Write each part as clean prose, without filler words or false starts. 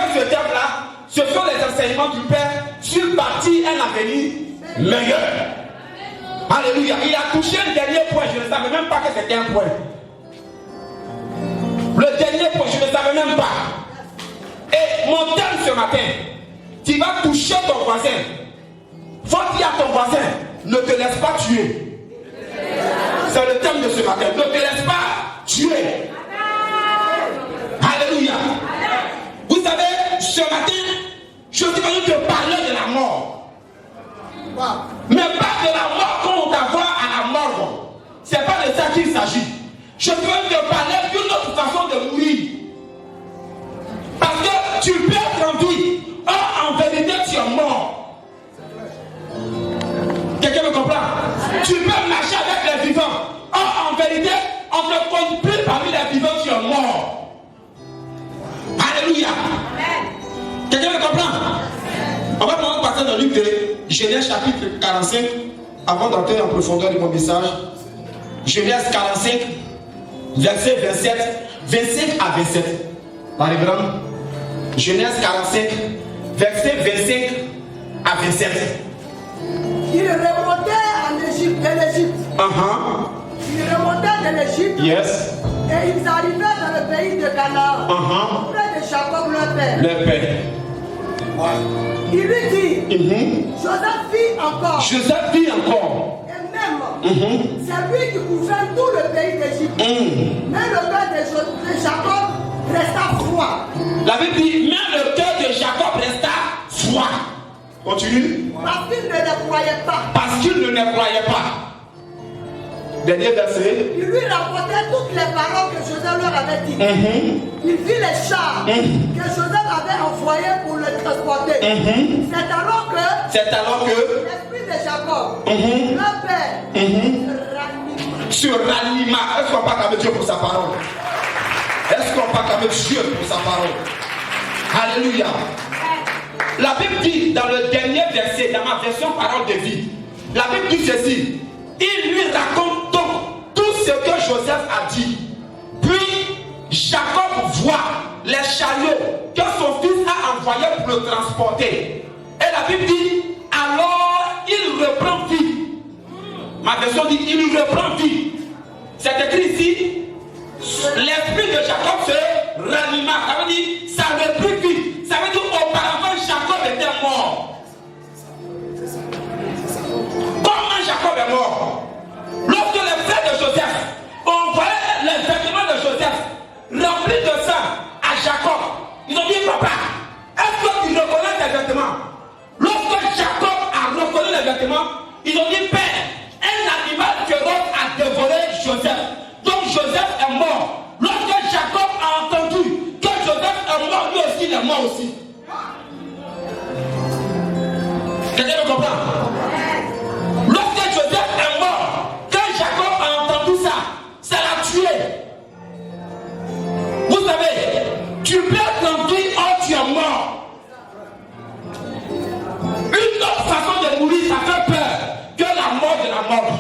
Hier, ce thème-là, ce sont les enseignements du Père sur bâtir un avenir meilleur. Alléluia. Il a touché le dernier point, je ne savais même pas que c'était un point. Le dernier point, je ne savais même pas. Et mon thème ce matin, tu vas toucher ton voisin. Faut dire à ton voisin, ne te laisse pas tuer. C'est le thème de ce matin. Ne te laisse pas tuer. Alléluia. Vous savez, ce matin, je suis venu te parler de la mort. Mais pas de la mort qu'on va voir à la mort. C'est pas de ça qu'il s'agit. Je suis venu te parler d'une autre façon de mourir. Parce que tu peux être en vie. Or, en vérité, tu es mort. Quelqu'un me comprend? Tu peux marcher avec les vivants. Or, en vérité, on ne compte plus parmi les vivants, tu es mort. Alléluia. Quelqu'un me comprend? On va maintenant passer dans le livre de Genèse chapitre 45 avant d'entrer en profondeur de mon message. Genèse 45, verset 25 à 27. Par exemple, Genèse 45, verset 25 à 27. Il remontait en Égypte, de l'Égypte. Il remontait de l'Égypte. Yes. Et ils arrivaient dans le pays de Canaan. Près de Jacob, leur père. Le père. Il lui dit, Joseph vit encore. Joseph vit encore. Et même, c'est lui qui gouverne tout le pays d'Égypte. Mais le cœur de Jacob resta froid. La Bible dit, même le cœur de Jacob resta froid. Continue. Parce qu'il ne les croyait pas. Parce qu'il ne les croyait pas. Dernier verset. Il lui rapportait toutes les paroles que Joseph leur avait dites. Il vit les chars que Joseph avait envoyés pour le transporter. C'est alors que l'esprit de Jacob, leur père, se ranima. Est-ce qu'on parle avec Dieu pour sa parole? Est-ce qu'on parle avec Dieu pour sa parole? Alléluia. La Bible dit dans le dernier verset, dans ma version parole de vie, la Bible dit ceci. Il lui raconte donc tout ce que Joseph a dit. Puis Jacob voit les chariots que son fils a envoyés pour le transporter. Et la Bible dit, alors il reprend vie. Ma version dit, il reprend vie. C'est écrit ici, l'esprit de Jacob se ranima. Ça veut dire, ça reprit vie. Ça veut dire, auparavant Jacob était mort. Comment Jacob est mort? Lorsque les frères de Joseph ont envoyé les vêtements de Joseph remplis de sang à Jacob, ils ont dit, papa, est-ce que tu reconnais tes vêtements? Lorsque Jacob a reconnu les vêtements, ils ont dit, père, un animal féroce a dévoré Joseph. Donc Joseph est mort. Lorsque Jacob a entendu que Joseph est mort, lui aussi il est mort aussi. Quelqu'un me comprend? Lorsque Joseph est mort, quand Jacob a entendu ça, ça l'a tué. Vous savez, tu peux être en vie, or tu es mort. Une autre façon de mourir, ça fait peur que la mort de la mort.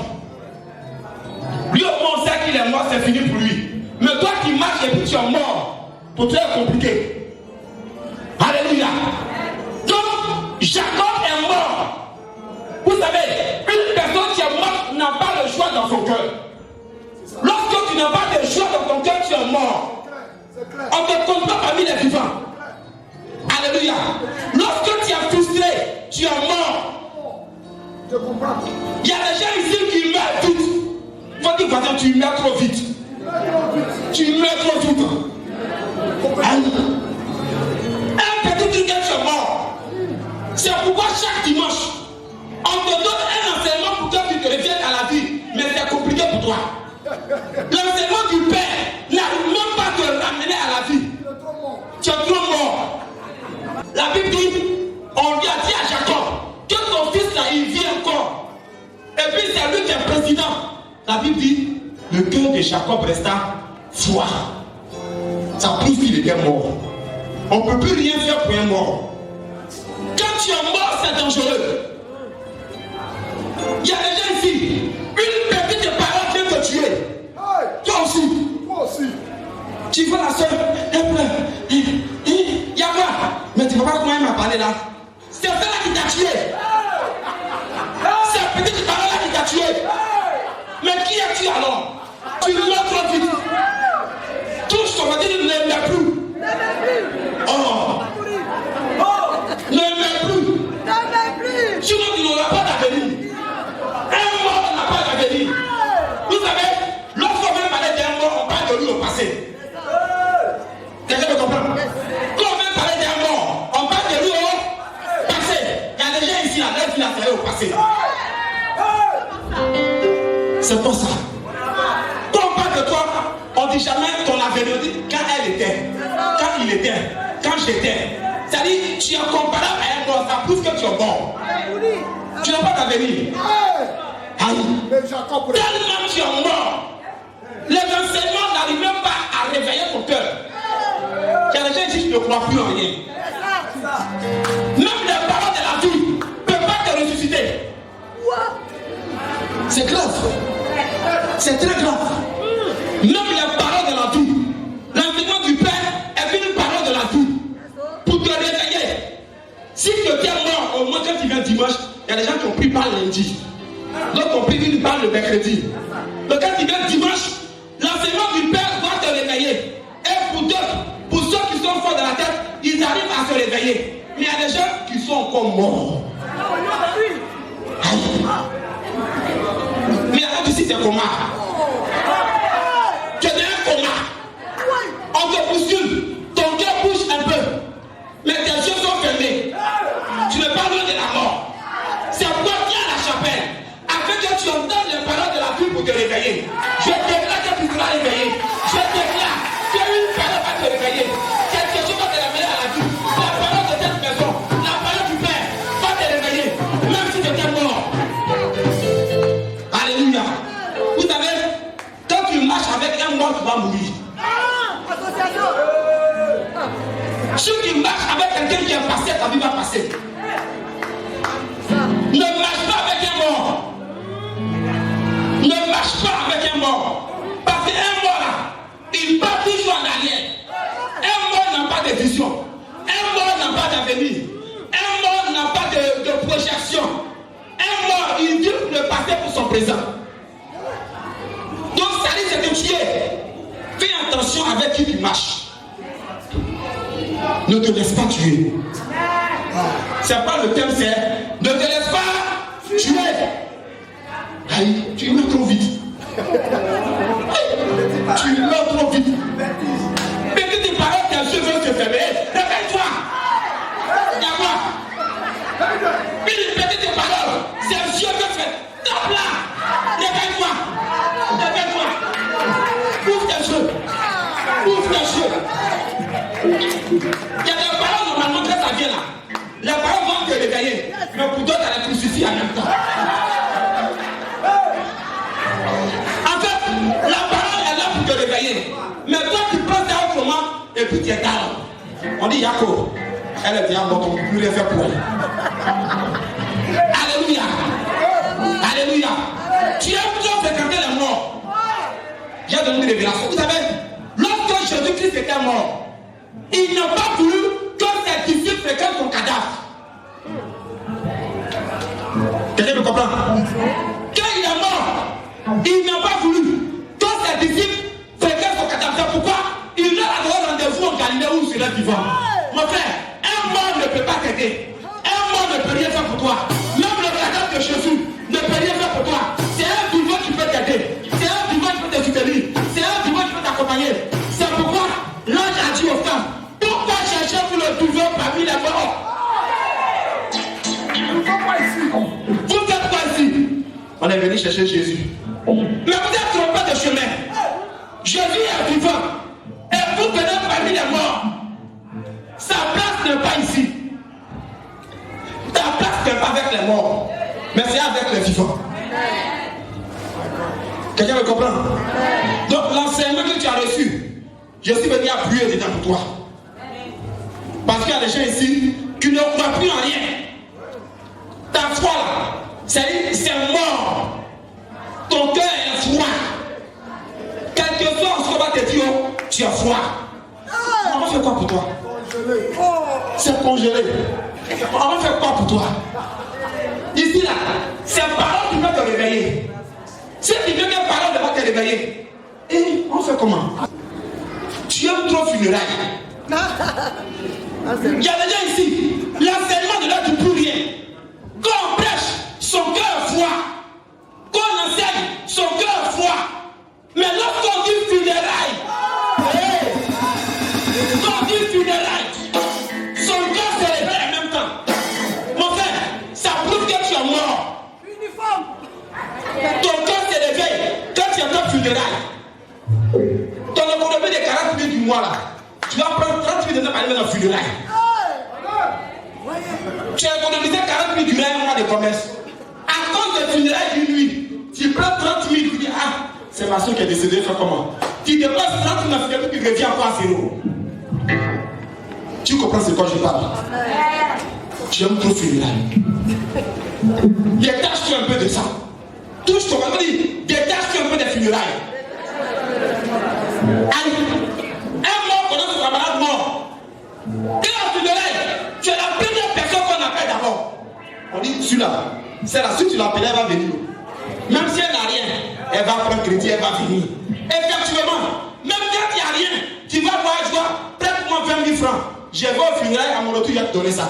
Lui au moins on sait qu'il est mort, c'est fini pour lui. Mais toi qui marches et puis tu es mort, pour toi c'est compliqué. Alléluia. Donc, Jacob est mort. Vous savez, une personne qui est morte n'a pas le choix dans son cœur. Lorsque tu n'as pas de choix dans ton cœur, tu es mort. On ne te compte pas parmi les vivants. Alléluia. Lorsque tu es frustré, tu es mort. Je comprends. Il y a des gens ici qui meurent vite. Faut dire voisin, tu meurs trop vite. Tu meurs trop vite. Un petit truc que tu es mort. C'est pourquoi chaque dimanche, on te donne un enseignement pour que tu te reviennes à la vie. Mais c'est compliqué pour toi. L'enseignement du Père n'arrive même pas à te ramener à la vie. Tu es trop mort. La Bible dit, on lui a dit à Jacob que ton fils là, il vit encore. Et puis c'est lui qui est président. La Bible dit, le cœur de Jacob resta froid. Ça prouve qu'il était mort. On ne peut plus rien faire pour un mort. Quand tu es mort, c'est dangereux. Il y a des gens ici, une petite parole vient te tuer. Toi aussi. Tu vois la soeur, elle pleure. Il y a quoi? parlé là, c'est ça là qui t'a tué. C'est petite parole là qui t'a tué. Mais qui as-tu alors? Tu meurs trop vite. Touche ton mari, ne l'aime plus. Oh. Ne l'aime plus. Sinon, tu n'auras pas d'avenir. Un mort n'a pas d'avenir. Vous savez, lorsqu'on veut parler d'un mort, on parle de lui au passé. Quelqu'un me comprend? Quand on veut parler d'un mort, on parle de lui au passé. Il y a des gens ici, là, leur vie l'a fait au passé. C'est pour ça. Quand on parle de toi, on ne dit jamais ton avenir. On dit quand elle était, quand il était, quand j'étais. C'est-à-dire, tu es comparable à un mort, ça prouve que tu es mort. Tu n'as pas d'avenir. Tellement tu es mort, les enseignements n'arrivent même pas à réveiller ton cœur. Il y a des gens qui disent, je ne crois plus en rien. Même les paroles de la vie ne peuvent pas te ressusciter. C'est grave. C'est très grave. Même les paroles de la vie, l'enseignement du Père est une parole de la vie pour te réveiller. Si tu es mort, au moins quand tu viens dimanche, il y a des gens qui ont pris par lundi. D'autres ont pris une part le mercredi. Donc quand tu viens dimanche, l'enseignement du Père doit te réveiller. Et pour d'autres, pour ceux qui sont forts dans la tête, ils arrivent à se réveiller. Mais il y a des gens qui sont encore morts. Mais avant ici, c'est un coma. Tu es dans un coma. On te bouscule. Ton cœur bouge un peu. Mais tes yeux sont fermés. Tu n'es pas loin de la mort. C'est pourquoi viens à la chapelle. Afin que tu entendes les paroles de la vie pour te réveiller. Je déclare que tu seras réveillé. Je déclare que une parole va te réveiller. Quelque chose va te réveiller à la vie. La parole de cette maison, la parole du Père va te réveiller. Même si tu étais mort. Alléluia. Vous savez, quand tu marches avec un mort, tu vas mourir. Ceux qui marchent avec quelqu'un qui est passé, ta vie va passer. Ne marche pas avec un mort. Ne marche pas avec un mort. Parce qu'un mort là, il part toujours en arrière. Un mort n'a pas de vision. Un mort n'a pas d'avenir. Un mort n'a pas de projection. Un mort, il vit le passé pour son présent. Donc ça dit c'est que tu es. Fais attention avec qui tu marches. Ne te laisse pas tuer. C'est pas le thème, c'est ne te laisse pas tuer. Aïe, tu meurs trop vite. Tu meurs trop vite. Mais que tes paroles, tes yeux veulent se fermer. Réveille-toi. Il y a quoi? Une petite tes paroles, c'est un yeux veulent se fermer. Tape là. Réveille-toi. Réveille-toi. Ouvre tes yeux. Ouvre tes yeux. Il y a des paroles normalement quand ça vient là. Les paroles vont te réveiller. Mais pour d'autres, elle est crucifiée en même temps. En fait, la parole est là pour te réveiller. Mais toi, tu penses à autrement et puis tu es calme. On dit Jacob, elle est bien morte, on ne peut plus rien faire pour elle. Alléluia. Alléluia. Tu aimes trop fréquenter les morts. J'ai donné une révélation. Vous savez, lorsque Jésus-Christ était mort, il n'a pas voulu que ses disciples fréquentent son cadavre. Quelqu'un me comprend? Quand il est mort, il n'a pas voulu que ses disciples fréquentent son cadavre. C'est pourquoi il leur a donné rendez-vous en Galilée où il serait vivant. Mon frère, un mort ne peut pas t'aider. Un mort ne peut rien faire pour toi. Même le cadavre de Jésus ne peut rien faire pour toi. C'est un vivant qui peut t'aider. C'est un vivant qui peut te soutenir. C'est un vivant qui peut t'accompagner. C'est pourquoi l'ange a dit aux femmes, pourquoi chercher pour le vivant parmi les morts? Vous êtes pas ici. On est venu chercher Jésus. Mais vous êtes trompé de chemin. Jésus est vivant. Et vous venez parmi les morts. Sa place n'est pas ici. Ta place n'est pas avec les morts. Mais c'est avec les vivants. Quelqu'un me comprend? Donc l'enseignement que tu as reçu, je suis venu appuyer dedans pour toi. Parce qu'il y a des gens ici qui ne croient plus en rien. Ta foi là, c'est mort. Ton cœur est froid. Quelquefois, on se va te dire, tu as froid. On fait quoi pour toi? c'est congelé. On va faire quoi pour toi? Ici, là, c'est parole qui va te réveiller. Si tu veux que parole va te réveiller, et on fait comment? Tu aimes trop funérailles. Il y a des gens ici, l'enseignement ne leur dit plus rien. Quand on prêche, son cœur froid. Quand on enseigne, son cœur froid. Mais lorsqu'on dit funérailles, quand on dit funérailles, son cœur se réveille en même temps. Mon frère, ça prouve que tu es mort. Uniforme. Ton cœur se réveille quand tu es dans funérailles. Ton économie de 40 000 du mois là, tu vas prendre 30 000 de temps pour aller dans funérailles. Tu as économisé 40 000 du mois de commerce. À cause des funérailles d'une nuit, tu prends 30 000, tu dis ah, c'est ma soeur qui est décédée, fais comment? Tu dépenses 30 000 dans funérailles, tu reviens encore à zéro. Tu comprends ce que je parle? Tu aimes trop funérailles. Détache-toi un peu de ça. Touche ton mari, détache-toi un peu des funérailles. Aïe, un mort connaît son camarade mort. Et en funérailles, tu es la première personne qu'on appelle d'abord. On dit, celui-là, c'est la suite, tu l'appelles, elle va venir. Même si elle n'a rien, elle va prendre crédit, elle va venir. Effectivement, même quand il n'y a rien, tu vas voir, je vois, prête-moi 20 000 francs. Je vais au funérailles, à mon retour, il va te donner ça.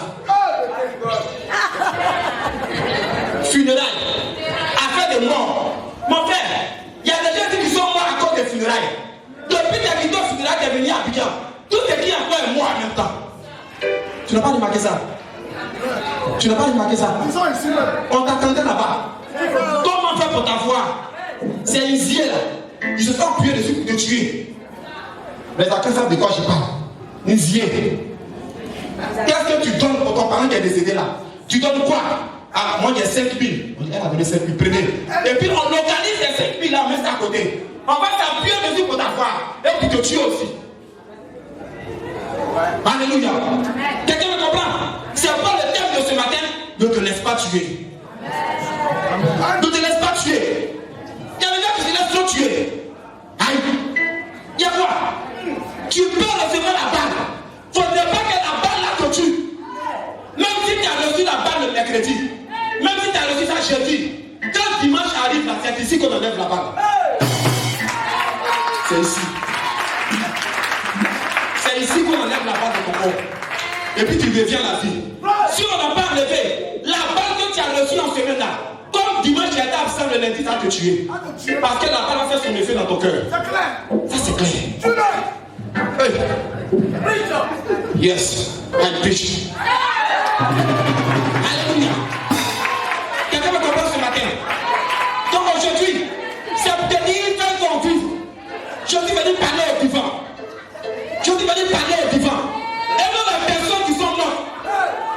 Funérailles, affaire de mort. Mon frère, il y a des gens qui sont morts à cause des funérailles. Depuis tes vidéos funérailles, tu es venu à Abidjan. Tout ce qui est encore est mort en même temps. Tu n'as pas remarqué ça? Tu n'as pas remarqué ça? On t'attendait là-bas. Comment faire pour t'avoir? C'est un zier là. Ils se sont appuyés dessus pour te tuer. Mais à quel de quoi je parle? Un zier. Qu'est-ce que tu donnes pour ton parent qui est décédé là? Tu donnes quoi? Ah, moi j'ai 5 000. Elle a donné 5 000, prenez. Et puis on localise les 5 000 là, on met ça à côté. On va s'appuyer dessus pour t'avoir. Et puis te tuer aussi. Alléluia. Quelqu'un me comprend? C'est pas le thème de ce matin. Ne te laisse pas tuer. Ne te laisse pas tuer. Il y a des gens qui se laissent trop tuer. Aïe. Il y a quoi? Tu peux recevoir la balle. Faudrait pas que la balle là te tue. Même si tu as reçu la balle le mercredi, même si tu as reçu ça jeudi, quand dimanche arrive là, c'est ici qu'on enlève la balle. C'est ici. C'est ici qu'on enlève la balle de ton corps. Et puis tu reviens à la vie. Si on n'a pas enlevé la balle que tu as reçue en semaine là, comme dimanche tu étais absent le lundi, ça va te tuer. Parce que la balle a fait son effet dans ton cœur. C'est clair. Ça c'est clair. Hey. Yes, I preach. Alléluia. Quelqu'un me comprend ce matin? Donc aujourd'hui, c'est pour te dire fais ton vivre. Je suis venu parler au vivant. Je suis venu parler au vivant. Et non les personnes qui sont mortes.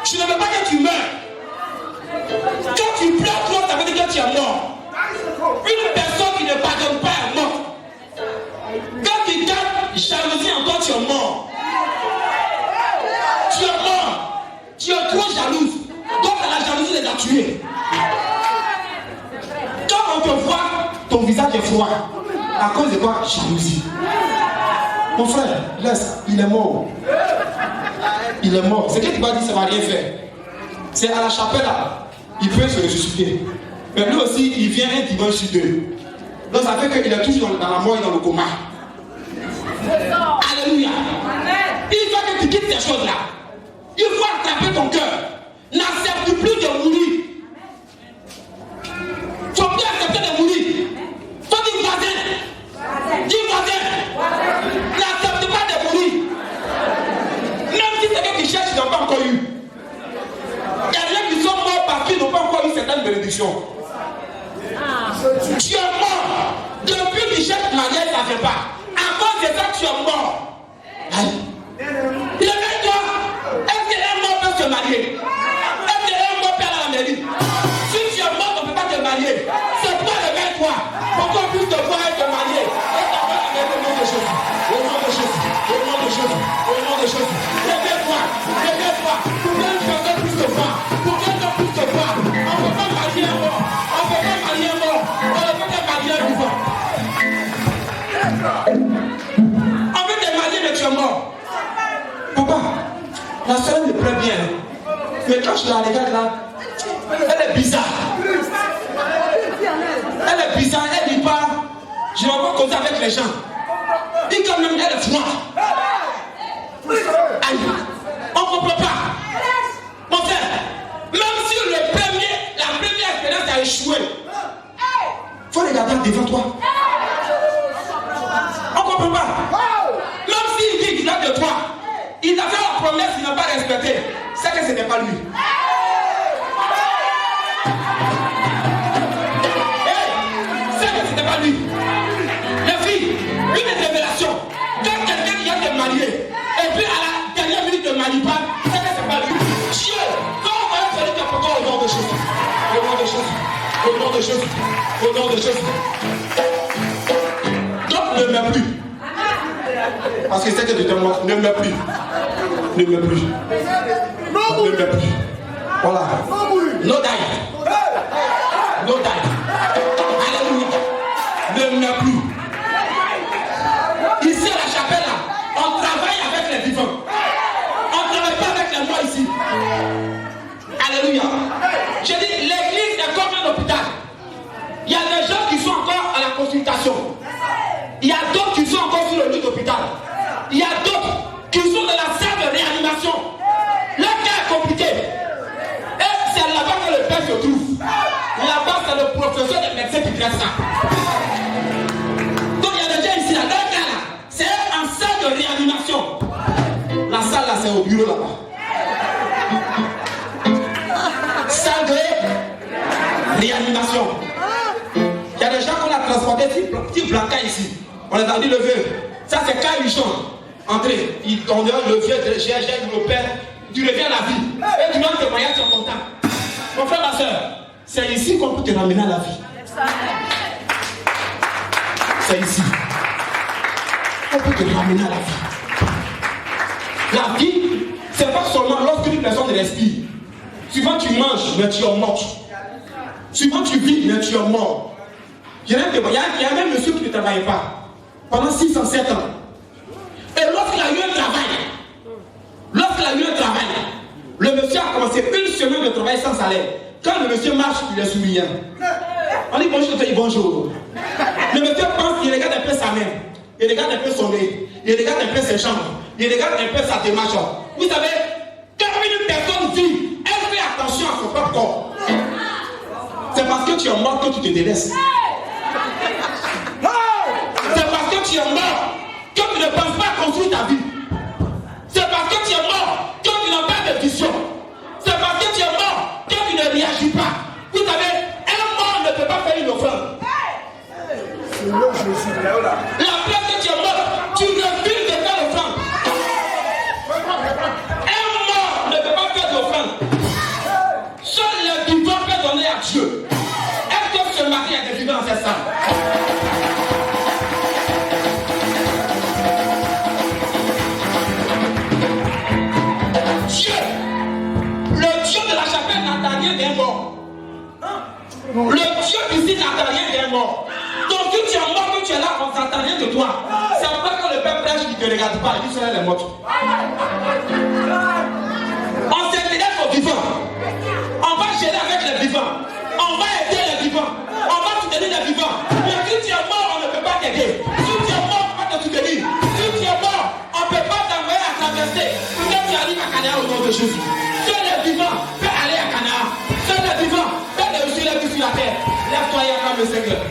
Je ne veux pas que tu meurs. Quand tu pleures trop, ça veut dire que tu es mort. Une personne qui ne pardonne pas est morte. Quand tu gardes jalousie en toi, tu es mort. Tu es mort. Tu es trop jalouse. Donc la jalousie les a tués. Quand on te voit, ton visage est froid. À cause de quoi? Jalousie. Mon frère, laisse, il est mort. Il est mort. Ce que tu vas dire, ça ne va rien faire. C'est à la chapelle là. Il peut se ressusciter. Mais lui aussi, il vient un dimanche sur deux. Donc ça fait qu'il est toujours dans la mort et dans le coma. Alléluia. Il faut que tu quittes ces choses-là. Il faut attraper ton cœur. N'accepte plus de mourir. Il ne faut plus accepter de mourir. Il faut dire voisin. Dis voisin. N'accepte pas de mourir. Même si c'est quelqu'un qui cherche, ils n'ont pas encore eu. Il y a des gens qui sont morts parce qu'ils n'ont pas encore eu certaines bénédictions. Tu es mort. Depuis qu'ils cherchent mariage, ça ne fait pas. À cause de ça, tu es mort. Aïe. Réveille-toi. Est-ce qu'un mort peut se marier? Est-ce qu'un mort peut aller à la mairie? Si tu es mort, on ne peut pas te marier. C'est toi, réveille-toi. Pour qu'on puisse te voir et te marier. Et t'en vas avec le nom de Jésus. Au nom de Jésus. Au nom de Jésus. Au nom de Jésus. Réveille-toi. Réveille-toi. Pour qu'une personne puisse te voir. Pour qu'un homme puisse te voir. On ne peut pas marier un mort. On ne peut pas marier un mort. On ne peut pas marier un vivant. On veut te marier, mais tu es mort. Papa, la seule le plaît bien. Mais quand je la regarde là, elle est bizarre. Elle est bizarre, elle dit pas. Je ne vais pas causer avec les gens. Et quand même, elle est froide. Aïe, on ne comprend pas. Mon frère, même si la première expérience a échoué, il faut regarder devant toi. On ne comprend pas. Même s'il dit qu'il a de toi, il a fait la promesse qu'il n'a pas respectée. C'est que ce n'est pas lui. C'est que ce n'est pas lui. Les filles, une révélation. Quand quelqu'un vient de marier, et puis à la dernière minute de marie pas, c'est que ce n'est pas lui. Dieu, quand on va faire des photos au nom de Jésus. Au nom de Jésus. Au nom de Jésus. Au nom de Jésus. Donc ne m'aime plus. Parce que c'est que tu te montres, ne m'aime plus. Ne m'aime plus. Ne m'aime plus. Voilà. No die. No die. Alléluia. Ne m'aime plus. Ici à la chapelle, là, on travaille avec les vivants. On ne travaille pas avec les morts ici. Alléluia. Je dis, l'église est comme un hôpital. Il y a des gens qui sont encore à la consultation. Il y a d'autres qui sont encore sur le lit d'hôpital. Il y a d'autres qui sont dans la salle de réanimation. Le cas est compliqué. Et c'est là-bas que le père se trouve. Là-bas, c'est le professeur des médecins qui traite ça. Donc il y a des gens ici, là, dans le cas là, c'est en salle de réanimation. La salle là, c'est au bureau là-bas. Salle de réanimation. Il y a des gens qu'on a transportés, petit blanca ici. On les a dit lever. Ça c'est cas urgent. Entrez. On dit lever, j'ai le père. Tu reviens à la vie. Et tu donnes témoignage sur ton temps. Mon frère, ma soeur, c'est ici qu'on peut te ramener à la vie. C'est ici. On peut te ramener à la vie. La vie, c'est pas seulement lorsqu'une personne respire. Souvent tu manges, mais tu es mort. Souvent tu vis, mais tu es mort. Il y a même monsieur qui ne travaillait pas pendant 607 ans. Et lorsqu'il a eu un travail, le monsieur a commencé une semaine de travail sans salaire. Quand le monsieur marche, il est souriant. On dit bonjour, il dit bonjour. Le monsieur pense qu'il regarde un peu sa main, il regarde un peu son nez, il regarde un peu ses jambes, il regarde un peu sa démarche. Vous savez, quand une personne vit, elle fait attention à son propre corps. C'est parce que tu es mort que tu te délaisses. C'est parce que tu es mort que tu ne penses pas construire ta vie. C'est parce que tu es mort que tu n'as pas de vision. C'est parce que tu es mort que tu ne réagis pas. Vous savez, un mort ne peut pas faire une offrande. La place que tu es mort, tu refuses de faire l'offrande. Un mort ne peut pas faire d'offrande. Seul le vivant peut donner à Dieu. Est-ce que ce matin il y a des vivants dans cette salle? Dieu, le Dieu de la chapelle n'attend rien d'un mort. Le Dieu d'ici n'attend rien d'un mort. Donc si tu es mort, que tu es là, on n'attend rien de toi. C'est pas que le père prêche qui ne te regarde pas, il dit c'est les morts. On s'intéresse aux vivants. On va gérer avec les vivants. On va aider les vivants. On va soutenir les vivants. Mais si tu es mort, on ne peut pas t'aider. Si tu es mort, on va te soutenir. Si tu es mort, on ne peut pas t'envoyer à traverser. Pour que tu arrives à Canaan au nom de Jésus. Seul les vivants peuvent aller à Canaan. Seul les vivants peuvent réussir la vie sur la terre. Lève-toi et acclame le Seigneur.